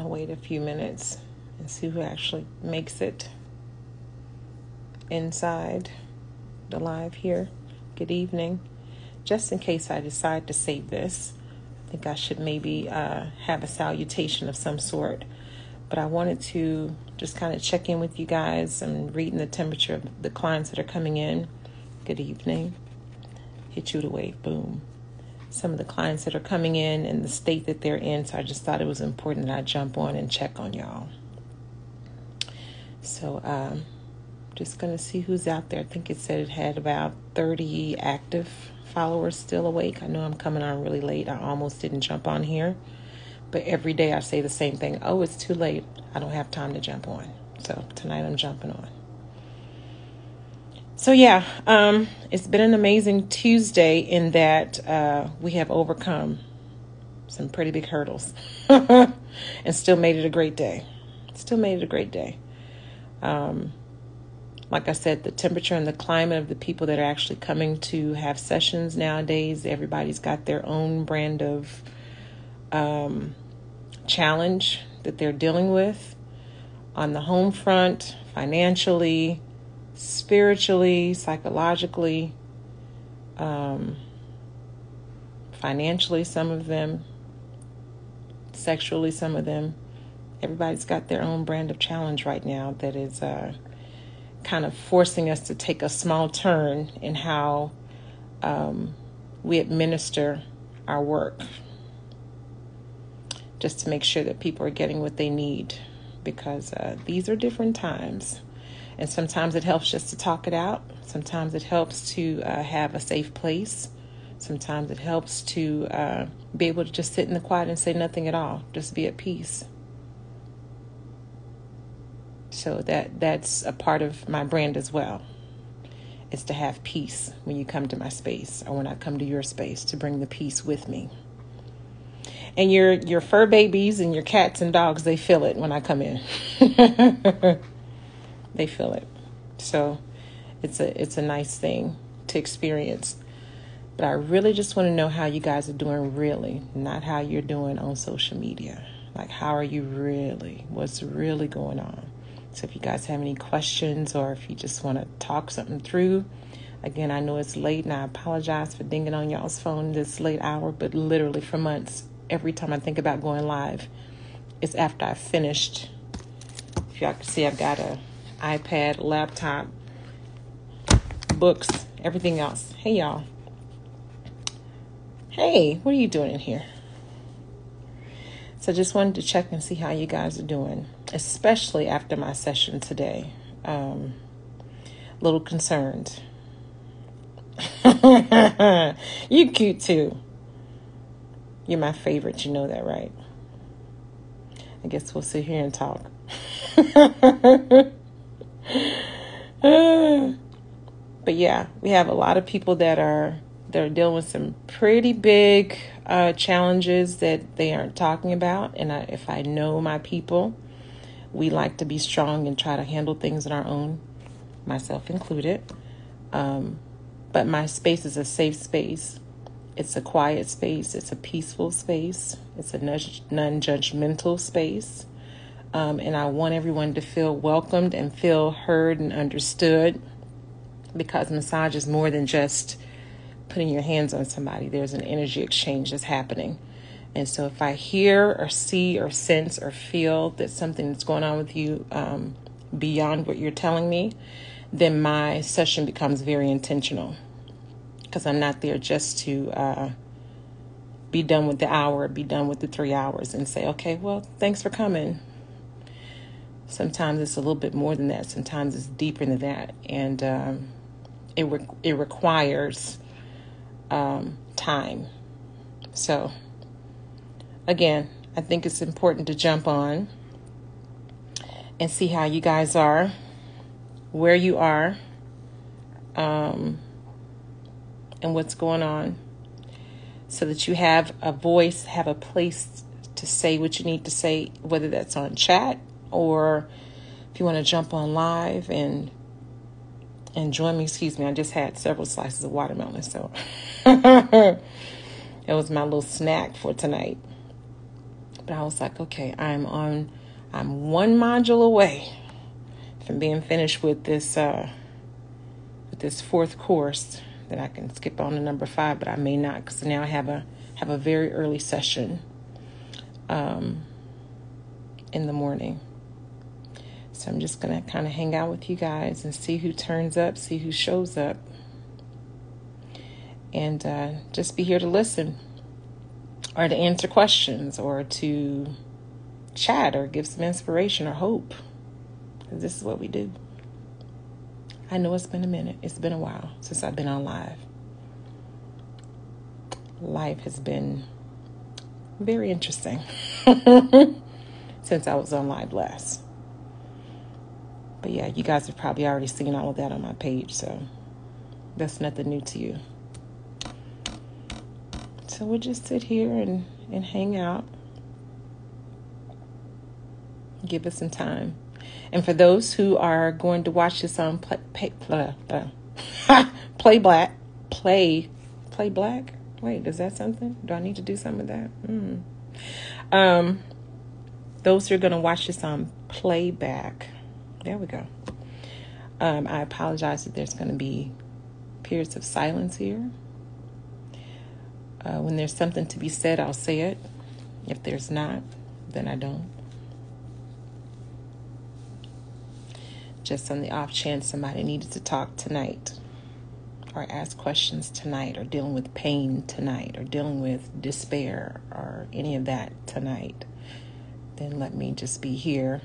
gonna wait a few minutes and see who actually makes it inside the live here. Good evening. Just in case I decide to save this, I think I should maybe have a salutation of some sort. But I wanted to just kind of check in with you guys. I'm reading the temperature of the clients that are coming in. Good evening. Hit you with a wave. Boom. Some of the clients that are coming in and the state that they're in. So I just thought it was important that I jump on and check on y'all. So just going to see who's out there. I think it said it had about 30 active followers still awake. I know I'm coming on really late. I almost didn't jump on here. But every day I say the same thing. Oh, it's too late. I don't have time to jump on. So tonight I'm jumping on. So yeah, it's been an amazing Tuesday in that we have overcome some pretty big hurdles and still made it a great day. Like I said, the temperature and the climate of the people that are actually coming to have sessions nowadays, everybody's got their own brand of challenge that they're dealing with on the home front, financially, spiritually, psychologically, financially, some of them, sexually, some of them. Everybody's got their own brand of challenge right now that is kind of forcing us to take a small turn in how we administer our work, just to make sure that people are getting what they need, because these are different times. And sometimes it helps just to talk it out. Sometimes it helps to have a safe place. Sometimes it helps to be able to just sit in the quiet and say nothing at all. Just be at peace. So that's a part of my brand as well. Is to have peace when you come to my space or when I come to your space, to bring the peace with me. And your fur babies and your cats and dogs, they feel it when I come in. They feel it. So it's a nice thing to experience. But I really just want to know how you guys are doing, really, not how you're doing on social media. Like, how are you really? What's really going on? So if you guys have any questions, or if you just want to talk something through, again, I know it's late and I apologize for dinging on y'all's phone this late hour, but literally for months, every time I think about going live, it's after I've finished. If y'all can see, I've got a iPad, laptop, books, everything else. Hey, y'all. Hey, what are you doing in here? So just wanted to check and see how you guys are doing, especially after my session today. Little concerned. You cute too. You're my favorite. You know that, right? I guess we'll sit here and talk. But yeah, we have a lot of people that are dealing with some pretty big challenges that they aren't talking about. And if I know my people, we like to be strong and try to handle things on our own, myself included. But my space is a safe space. It's a quiet space. It's a peaceful space. It's a non-judgmental space. And I want everyone to feel welcomed and feel heard and understood, because massage is more than just putting your hands on somebody. There's an energy exchange that's happening. And so if I hear or see or sense or feel that something that's going on with you beyond what you're telling me, then my session becomes very intentional, because I'm not there just to be done with the hour, be done with the 3 hours and say, okay, well, thanks for coming. Sometimes it's a little bit more than that. Sometimes it's deeper than that. And it requires time. So again, I think it's important to jump on and see how you guys are, where you are, and what's going on, so that you have a voice, have a place to say what you need to say, whether that's on chat or if you want to jump on live and join me. Excuse me, I just had several slices of watermelon, so it was my little snack for tonight. But I was like, okay, I'm one module away from being finished with this fourth course that I can skip on to number 5, but I may not, because now I have a very early session in the morning. So I'm just going to kind of hang out with you guys and see who turns up, see who shows up, and just be here to listen or to answer questions or to chat or give some inspiration or hope. This is what we do. I know it's been a minute. It's been a while since I've been on live. Life has been very interesting since I was on live last. But yeah, you guys have probably already seen all of that on my page, so that's nothing new to you. So we'll just sit here and hang out. Give us some time. And for those who are going to watch this on Play Black. Wait, is that something? Do I need to do something with that? Those who are going to watch this on playback. There we go. I apologize that there's going to be periods of silence here. When there's something to be said, I'll say it. If there's not, then I don't. Just on the off chance somebody needed to talk tonight, or ask questions tonight, or dealing with pain tonight, or dealing with despair, or any of that tonight, then let me just be here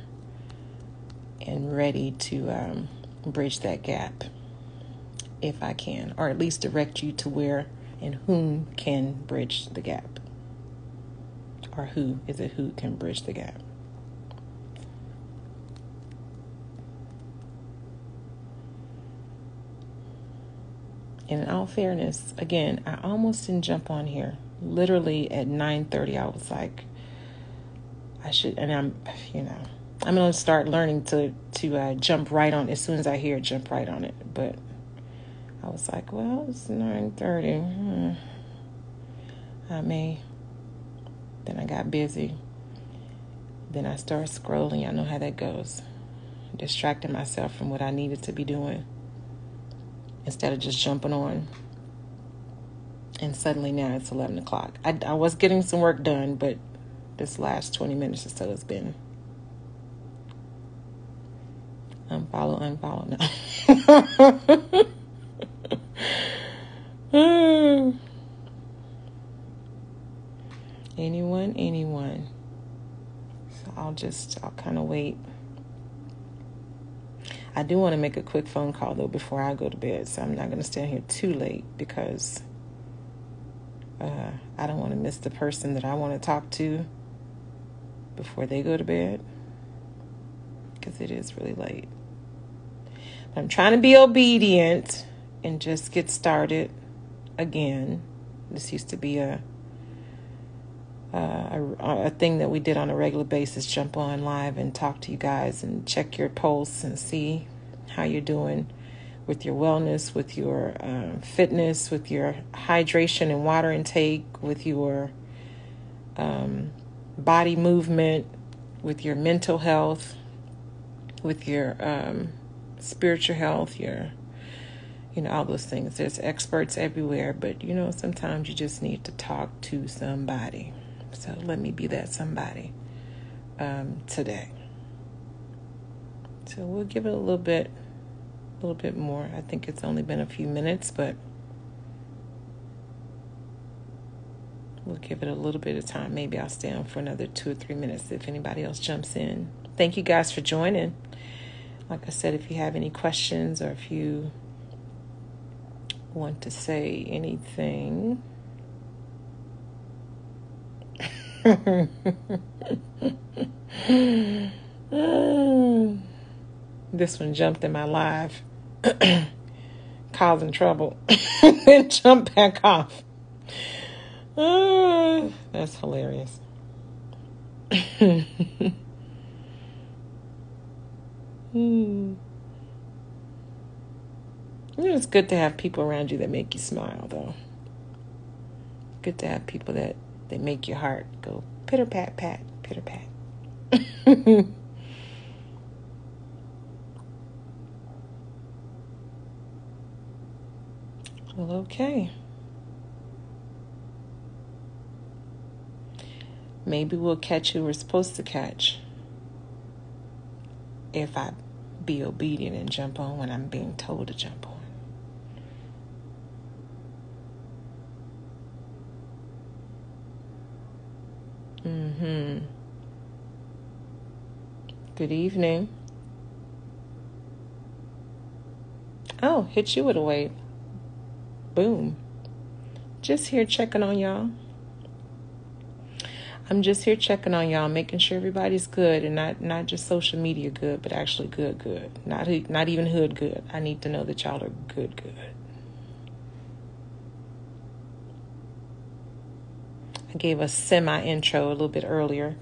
and ready to bridge that gap if I can, or at least direct you to where and whom can bridge the gap, or who can bridge the gap. And in all fairness, again, I almost didn't jump on here. Literally at 9:30, I was like, I should, and I'm going to start learning to jump right on as soon as I hear it, jump right on it. But I was like, well, it's 9:30. I may. Then I got busy. Then I started scrolling. I know how that goes. Distracting myself from what I needed to be doing, instead of just jumping on. And suddenly now it's 11 o'clock. I was getting some work done, but this last 20 minutes or so has been unfollow now. Anyone. So I'll kind of wait. I do want to make a quick phone call, though, before I go to bed. So I'm not going to stand here too late, because I don't want to miss the person that I want to talk to before they go to bed, because it is really late. But I'm trying to be obedient and just get started again. This used to be a thing that we did on a regular basis, jump on live and talk to you guys and check your pulse and see how you're doing with your wellness, with your fitness, with your hydration and water intake, with your body movement, with your mental health, with your spiritual health, your all those things. There's experts everywhere, but sometimes you just need to talk to somebody. So let me be that somebody today. So we'll give it a little bit more. I think it's only been a few minutes, but we'll give it a little bit of time. Maybe I'll stay on for another 2 or 3 minutes if anybody else jumps in. Thank you guys for joining. Like I said, if you have any questions or if you want to say anything, this one jumped in my live, causing trouble, then jumped back off. That's hilarious. It's good to have people around you that make you smile, though. Good to have people that make your heart go pitter pat pat, pitter pat. Well, okay. Maybe we'll catch who we're supposed to catch if I be obedient and jump on when I'm being told to jump on. Good evening. Oh, hit you with a wave. Boom. Just here checking on y'all. I'm just here checking on y'all, making sure everybody's good, and not just social media good, but actually good. Not even hood good. I need to know that y'all are good. I gave a semi-intro a little bit earlier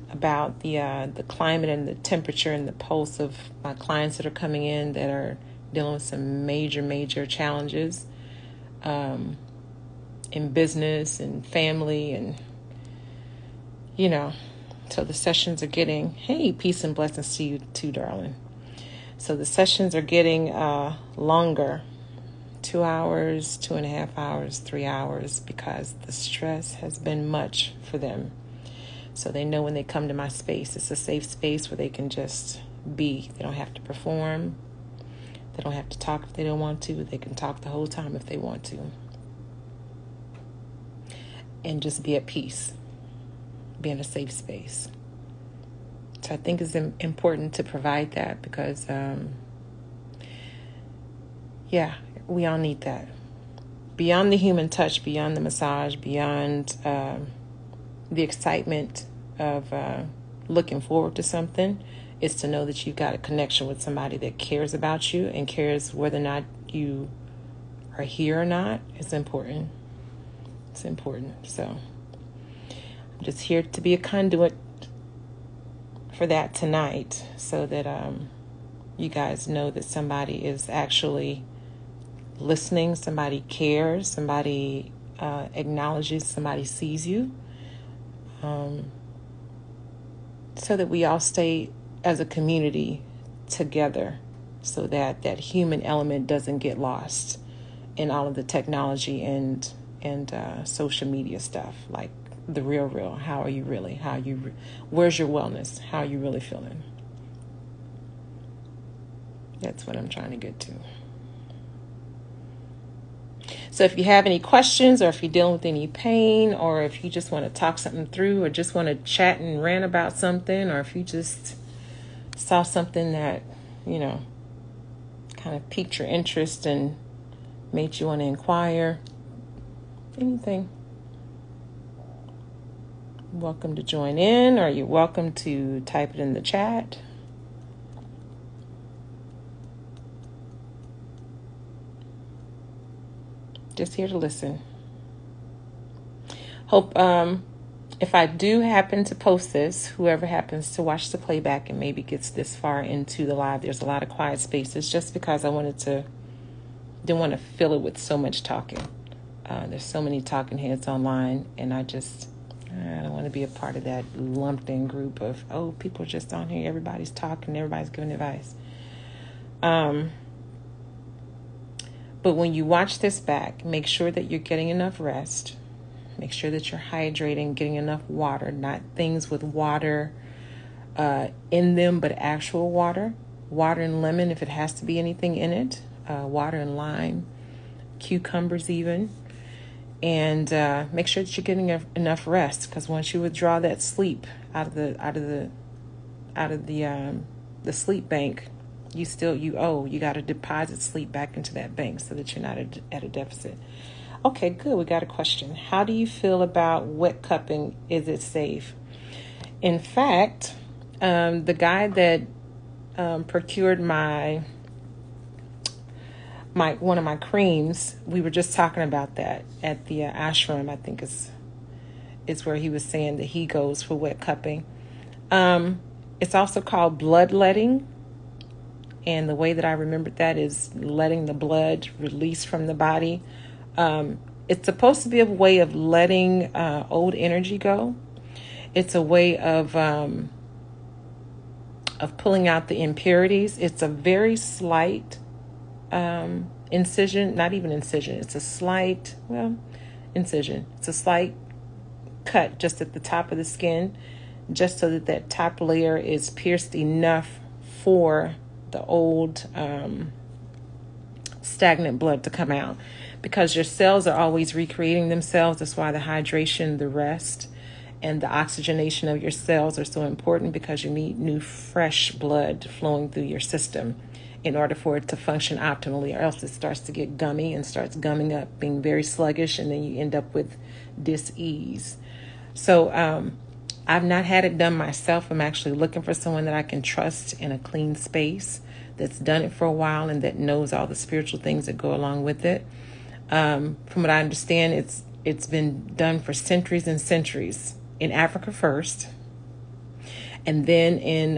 about the climate and the temperature and the pulse of my clients that are coming in that are dealing with some major challenges in business and family, and so the sessions are getting, hey, peace and blessings to you too, darling. So the sessions are getting longer, 2 hours, 2.5 hours, 3 hours, because the stress has been much for them. So they know when they come to my space, it's a safe space where they can just be. They don't have to perform. They don't have to talk if they don't want to. They can talk the whole time if they want to. And just be at peace. Be in a safe space. So I think it's important to provide that because, we all need that. Beyond the human touch, beyond the massage, beyond the excitement of looking forward to something, is to know that you've got a connection with somebody that cares about you and cares whether or not you are here or not. It's important. It's important. So I'm just here to be a conduit for that tonight, so that you guys know that somebody is actually listening, somebody cares, somebody acknowledges, somebody sees you, so that we all stay as a community together, so that that human element doesn't get lost in all of the technology and social media stuff. Like the real. How are you really? Where's your wellness? How are you really feeling? That's what I'm trying to get to. So if you have any questions, or if you're dealing with any pain, or if you just want to talk something through, or just want to chat and rant about something, or if you just saw something that, kind of piqued your interest and made you want to inquire, anything, welcome to join in, or you're welcome to type it in the chat. Just here to listen. Hope if I do happen to post this, whoever happens to watch the playback and maybe gets this far into the live, there's a lot of quiet spaces, just because I didn't want to fill it with so much talking. There's so many talking heads online, and I don't want to be a part of that lumped in group of, people are just on here, everybody's talking, everybody's giving advice. But when you watch this back, make sure that you're getting enough rest. Make sure that you're hydrating, getting enough water, not things with water in them, but actual water. Water and lemon, if it has to be anything in it. Water and lime, cucumbers even. And make sure that you're getting enough rest, because once you withdraw that sleep out of the sleep bank, you got to deposit sleep back into that bank so that you're not at a deficit. Okay, good. We got a question. How do you feel about wet cupping? Is it safe? In fact, the guy that procured my one of my creams, we were just talking about that at the ashram. I think is where he was saying that he goes for wet cupping. It's also called bloodletting. And the way that I remembered that is letting the blood release from the body. It's supposed to be a way of letting old energy go. It's a way of pulling out the impurities. It's a very slight incision, not even incision. It's a slight, incision. It's a slight cut just at the top of the skin, just so that that top layer is pierced enough for the old stagnant blood to come out, because your cells are always recreating themselves. That's why the hydration, the rest, and the oxygenation of your cells are so important, because you need new, fresh blood flowing through your system in order for it to function optimally, or else it starts to get gummy and starts gumming up, being very sluggish, and then you end up with dis-ease. So I've not had it done myself. I'm actually looking for someone that I can trust in a clean space, that's done it for a while and that knows all the spiritual things that go along with it. From what I understand, it's been done for centuries and centuries in Africa first, and then in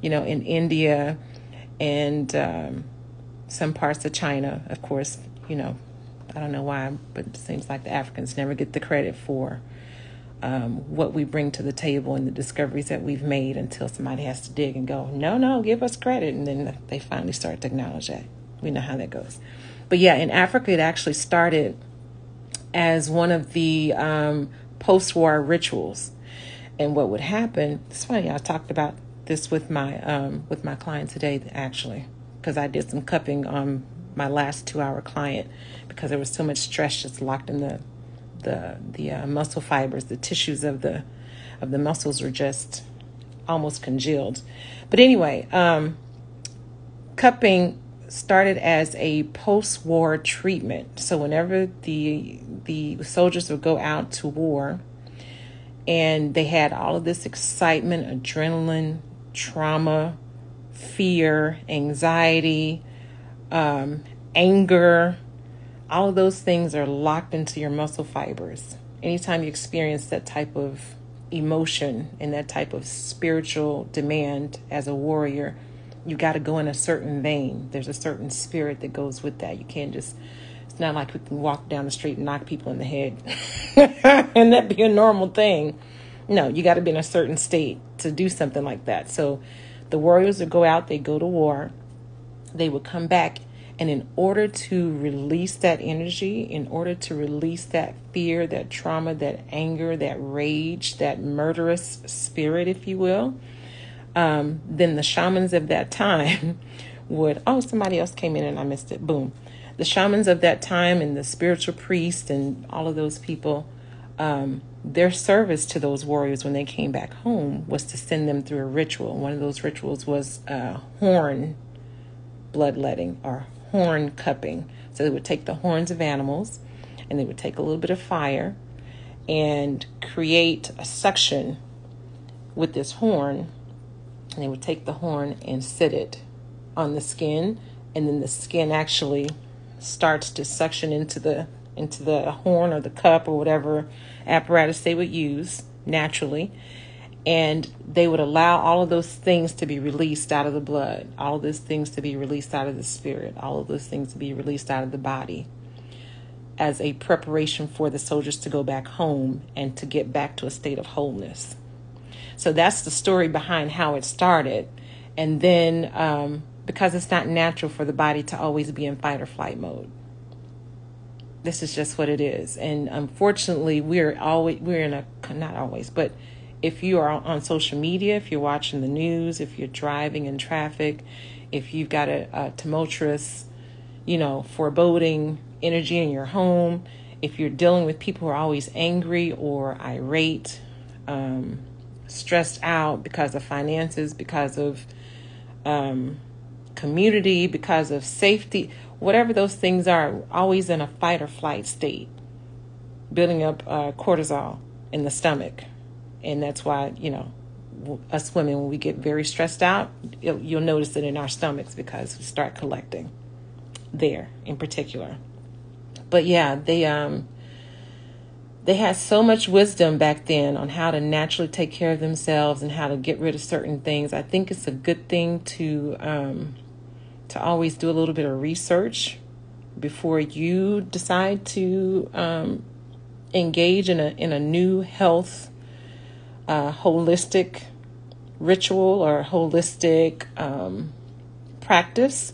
in India and some parts of China. Of course, I don't know why, but it seems like the Africans never get the credit for what we bring to the table and the discoveries that we've made, until somebody has to dig and go, no, give us credit. And then they finally start to acknowledge that. We know how that goes. But yeah, in Africa, it actually started as one of the post-war rituals. And what would happen, it's funny, I talked about this with my client today, actually, because I did some cupping on my last 2-hour client, because there was so much stress just locked in the muscle fibers. The tissues of the muscles were just almost congealed. But anyway, cupping started as a post-war treatment. So whenever the soldiers would go out to war, and they had all of this excitement, adrenaline, trauma, fear, anxiety, anger, all of those things are locked into your muscle fibers. Anytime you experience that type of emotion and that type of spiritual demand as a warrior, you got to go in a certain vein. There's a certain spirit that goes with that. You can't just, it's not like we can walk down the street and knock people in the head and that be a normal thing. No, you got to be in a certain state to do something like that. So the warriors would go out, they go to war, they would come back. And in order to release that energy, in order to release that fear, that trauma, that anger, that rage, that murderous spirit, if you will, then the shamans of that time would, somebody else came in and I missed it. Boom. The shamans of that time and the spiritual priests and all of those people, their service to those warriors when they came back home was to send them through a ritual. One of those rituals was horn bloodletting, or horn cupping. So they would take the horns of animals and they would take a little bit of fire and create a suction with this horn. And they would take the horn and sit it on the skin, and then the skin actually starts to suction into the horn or the cup or whatever apparatus they would use naturally. And they would allow all of those things to be released out of the blood, all of those things to be released out of the spirit, all of those things to be released out of the body, as a preparation for the soldiers to go back home and to get back to a state of wholeness. So that's the story behind how it started. And then because it's not natural for the body to always be in fight or flight mode. This is just what it is. And unfortunately, not always, but if you are on social media, if you're watching the news, if you're driving in traffic, if you've got a tumultuous, foreboding energy in your home, if you're dealing with people who are always angry or irate, stressed out because of finances, because of community, because of safety, whatever those things are, always in a fight or flight state, building up cortisol in the stomach. And that's why, us women, when we get very stressed out, you'll notice it in our stomachs, because we start collecting there in particular. But yeah, they had so much wisdom back then on how to naturally take care of themselves and how to get rid of certain things. I think it's a good thing to always do a little bit of research before you decide to engage in a new health holistic ritual or holistic practice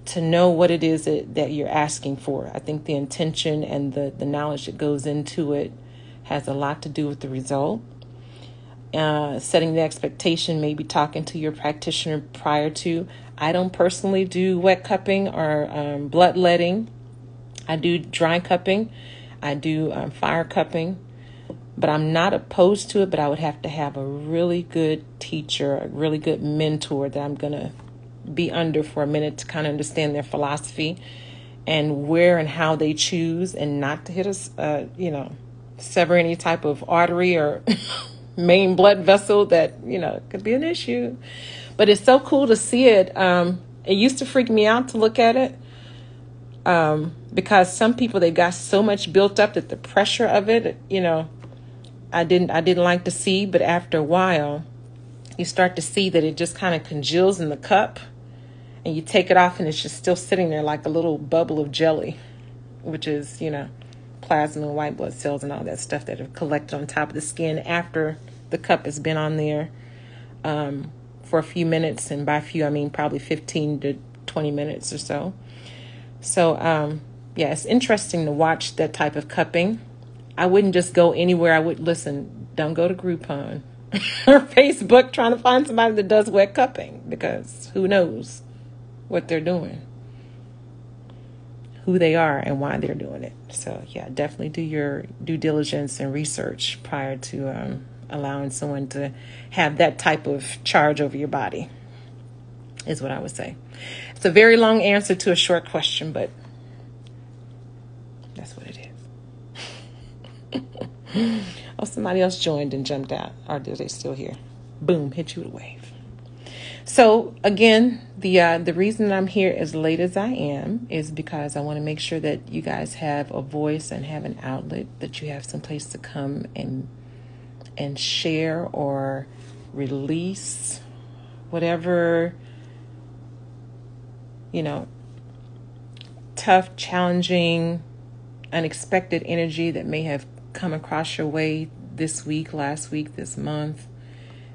to know what it is that you're asking for. I think the intention and the knowledge that goes into it has a lot to do with the result. Setting the expectation, maybe talking to your practitioner prior to. I don't personally do wet cupping or bloodletting. I do dry cupping. I do fire cupping. But I'm not opposed to it, but I would have to have a really good teacher, a really good mentor that I'm going to be under for a minute to kind of understand their philosophy and where and how they choose, and not to hit us, sever any type of artery or main blood vessel that, could be an issue. But it's so cool to see it. It used to freak me out to look at it because some people, they got so much built up that the pressure of it, I didn't like to see. But after a while, you start to see that it just kind of congeals in the cup, and you take it off and it's just still sitting there like a little bubble of jelly, which is, plasma and white blood cells and all that stuff that have collected on top of the skin after the cup has been on there for a few minutes. And by few, I mean probably 15 to 20 minutes or so. So, it's interesting to watch that type of cupping. I wouldn't just go anywhere. Don't go to Groupon or Facebook trying to find somebody that does wet cupping, because who knows what they're doing, who they are, and why they're doing it. So, definitely do your due diligence and research prior to allowing someone to have that type of charge over your body, is what I would say. It's a very long answer to a short question, but that's what it is. Oh, somebody else joined and jumped out. Or are they still here? Boom, hit you with a wave. So again, the reason I'm here as late as I am is because I want to make sure that you guys have a voice and have an outlet, that you have some place to come and share or release whatever, tough, challenging, unexpected energy that may have come across your way this week, last week, this month,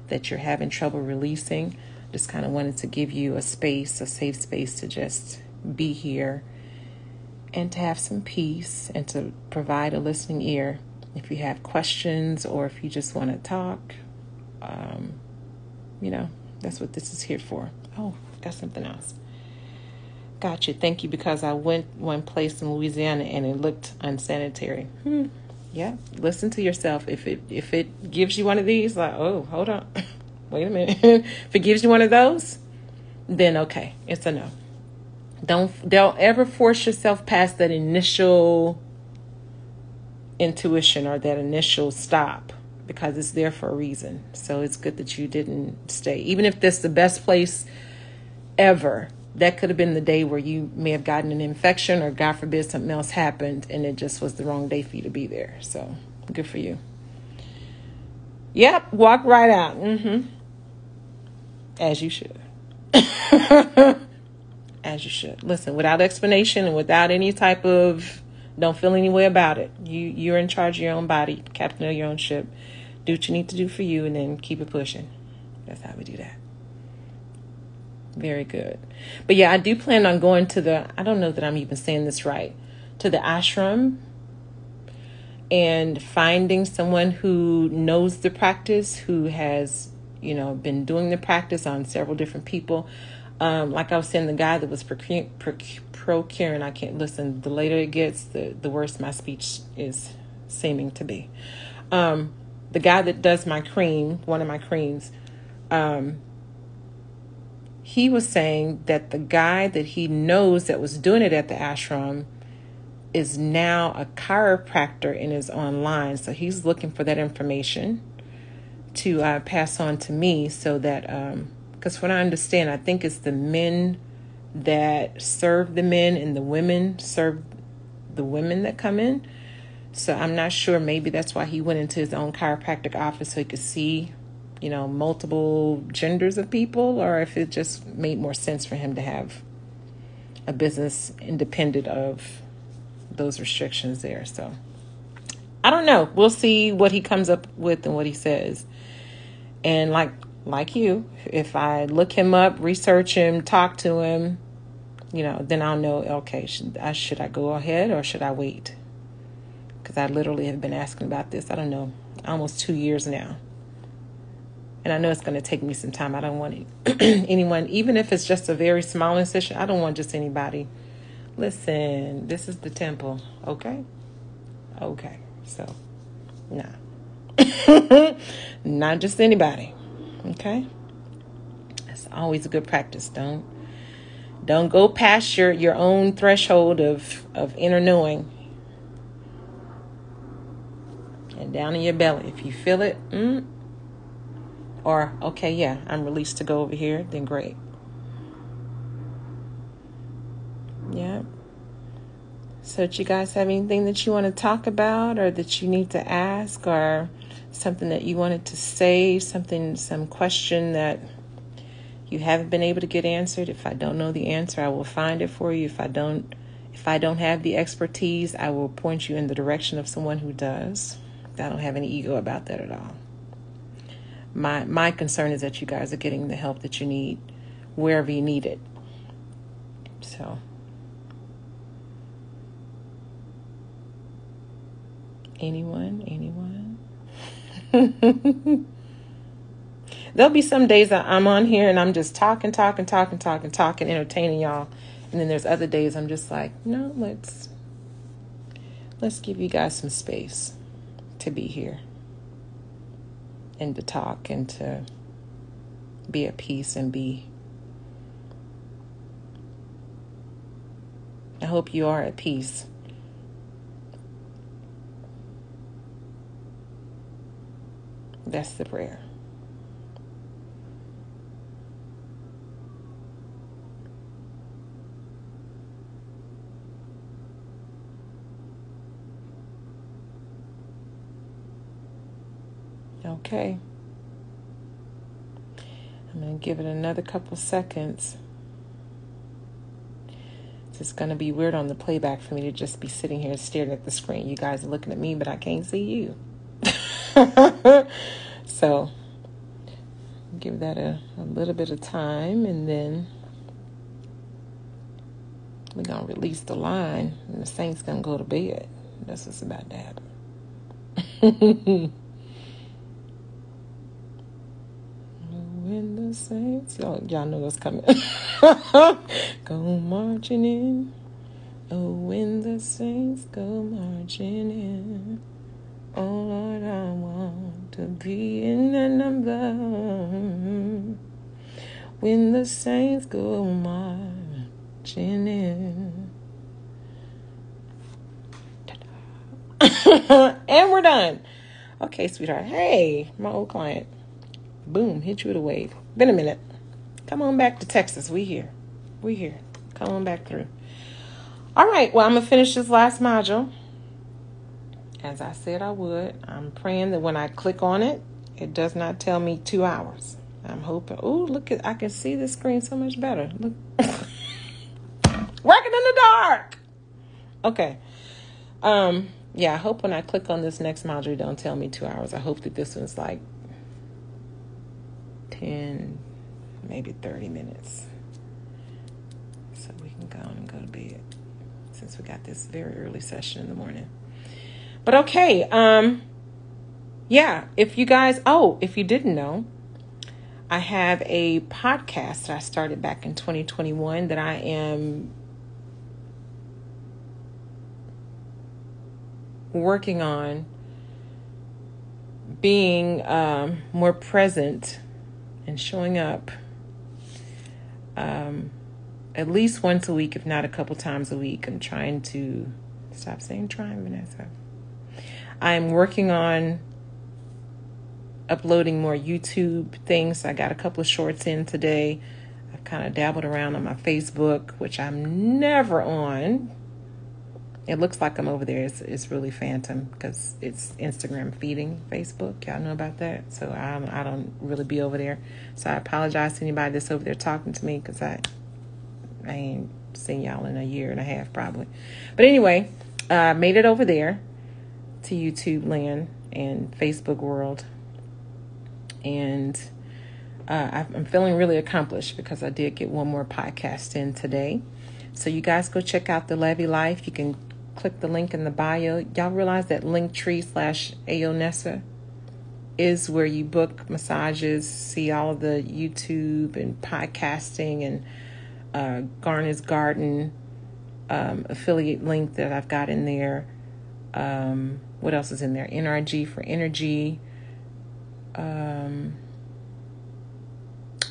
that you're having trouble releasing. Just kind of wanted to give you a space, a safe space to just be here and to have some peace and to provide a listening ear. If you have questions or if you just want to talk, that's what this is here for. Oh, got something else. Gotcha. Thank you, because I went one place in Louisiana and it looked unsanitary. Yeah. Listen to yourself. If it gives you one of these, like, oh, hold on. Wait a minute. If it gives you one of those, then okay, it's a no. Don't ever force yourself past that initial intuition or that initial stop, because it's there for a reason. So it's good that you didn't stay. Even if this is the best place ever, that could have been the day where you may have gotten an infection, or God forbid something else happened and it just was the wrong day for you to be there. So good for you. Yep. Walk right out. As you should. As you should. Listen, without explanation and without any type of, don't feel any way about it. You're in charge of your own body, captain of your own ship. Do what you need to do for you and then keep it pushing. That's how we do that. Very good. But yeah, I do plan on going to I don't know that I'm even saying this right, to the ashram and finding someone who knows the practice, who has, been doing the practice on several different people. Like I was saying, the guy that was procuring, I can't listen. The later it gets, the worse my speech is seeming to be. The guy that does my cream, one of my creams, he was saying that the guy that he knows that was doing it at the ashram is now a chiropractor and is online. So he's looking for that information to pass on to me, so that, because what I understand, I think it's the men that serve the men and the women serve the women that come in. So I'm not sure. Maybe that's why he went into his own chiropractic office, so he could see, multiple genders of people, or if it just made more sense for him to have a business independent of those restrictions there. So I don't know. We'll see what he comes up with and what he says. And like you, if I look him up, research him, talk to him, then I'll know, okay, should I go ahead or should I wait? Because I literally have been asking about this, I don't know, almost 2 years now. And I know it's going to take me some time. I don't want anyone, even if it's just a very small incision, I don't want just anybody. Listen, this is the temple, okay? Okay, so, nah. Not just anybody, okay? That's always a good practice. Don't go past your own threshold of inner knowing. And down in your belly, if you feel it, or, okay, yeah, I'm released to go over here, then great. Yeah. So do you guys have anything that you want to talk about or that you need to ask or something that you wanted to say, some question that you haven't been able to get answered? If I don't know the answer, I will find it for you. If I don't have the expertise, I will point you in the direction of someone who does. I don't have any ego about that at all. My concern is that you guys are getting the help that you need wherever you need it. So, anyone? There'll be some days that I'm on here and I'm just talking, entertaining y'all. And then there's other days I'm just like, no, let's give you guys some space to be here and to talk and to be at peace and be. I hope you are at peace. That's the prayer. Okay. I'm going to give it another couple seconds. It's going to be weird on the playback for me to just be sitting here staring at the screen. You guys are looking at me, but I can't see you. So give that a little bit of time, and then we're going to release the line, and the saints going to go to bed. That's what's about to happen. When the saints, y'all know what's coming. Go marching in. Oh, when the saints go marching in. Oh, Lord, I want to be in that number. When the saints go marching in. And we're done. Okay, sweetheart. Hey, my old client. Boom, hit you with a wave. Been a minute. Come on back to Texas. We here. Come on back through. All right, well, I'm going to finish this last module. As I said I would. I'm praying that when I click on it, it does not tell me 2 hours. I'm hoping. Oh, look, I can see the screen so much better. Look. Working in the dark. Okay. Yeah, I hope when I click on this next module, it don't tell me 2 hours. I hope that this one's like 10, maybe 30 minutes. So we can go and go to bed since we got this very early session in the morning. But okay, yeah, if you didn't know, I have a podcast that I started back in 2021 that I am working on being more present and showing up at least once a week, if not a couple times a week. I'm trying to stop saying trying, Vanessa. I'm working on uploading more YouTube things. I got a couple of shorts in today. I've kind of dabbled around on my Facebook, which I'm never on. It looks like I'm over there. It's really phantom because it's Instagram feeding Facebook. Y'all know about that. So I don't really be over there. So I apologize to anybody that's over there talking to me because I ain't seen y'all in a year and a half probably. But anyway, I made it over there to YouTube land and Facebook world. And I'm feeling really accomplished because I did get one more podcast in today. So you guys go check out The Levy Life. You can click the link in the bio. Y'all realize that Linktree/Aonessa is where you book massages, see all of the YouTube and podcasting and Garner's Garden affiliate link that I've got in there. What else is in there? NRG for energy.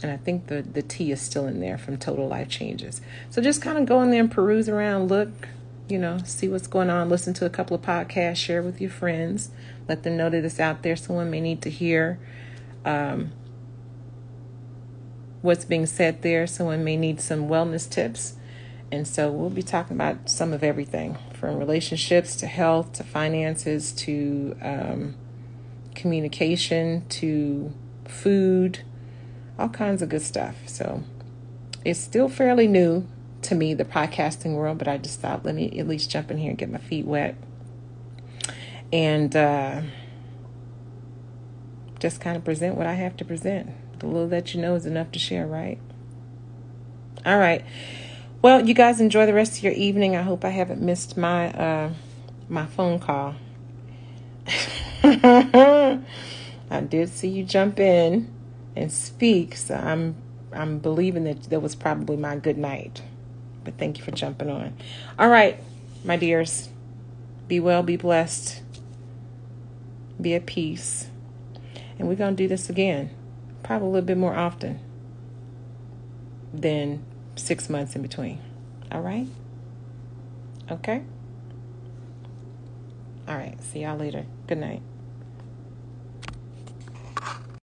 And I think the T is still in there from Total Life Changes. So just kind of go in there and peruse around, look, see what's going on, listen to a couple of podcasts, share with your friends, let them know that it's out there. Someone may need to hear what's being said there. Someone may need some wellness tips. And so we'll be talking about some of everything, from relationships to health to finances to communication to food, all kinds of good stuff. So it's still fairly new to me, the podcasting world, but I just thought, let me at least jump in here and get my feet wet. And just kind of present what I have to present. The little that you know is enough to share, right? All right. Well, you guys enjoy the rest of your evening. I hope I haven't missed my my phone call. I did see you jump in and speak, so I'm believing that was probably my good night. But thank you for jumping on. All right, my dears, be well, be blessed, be at peace, and we're gonna do this again, probably a little bit more often than 6 months in between. All right? Okay? All right. See y'all later. Good night.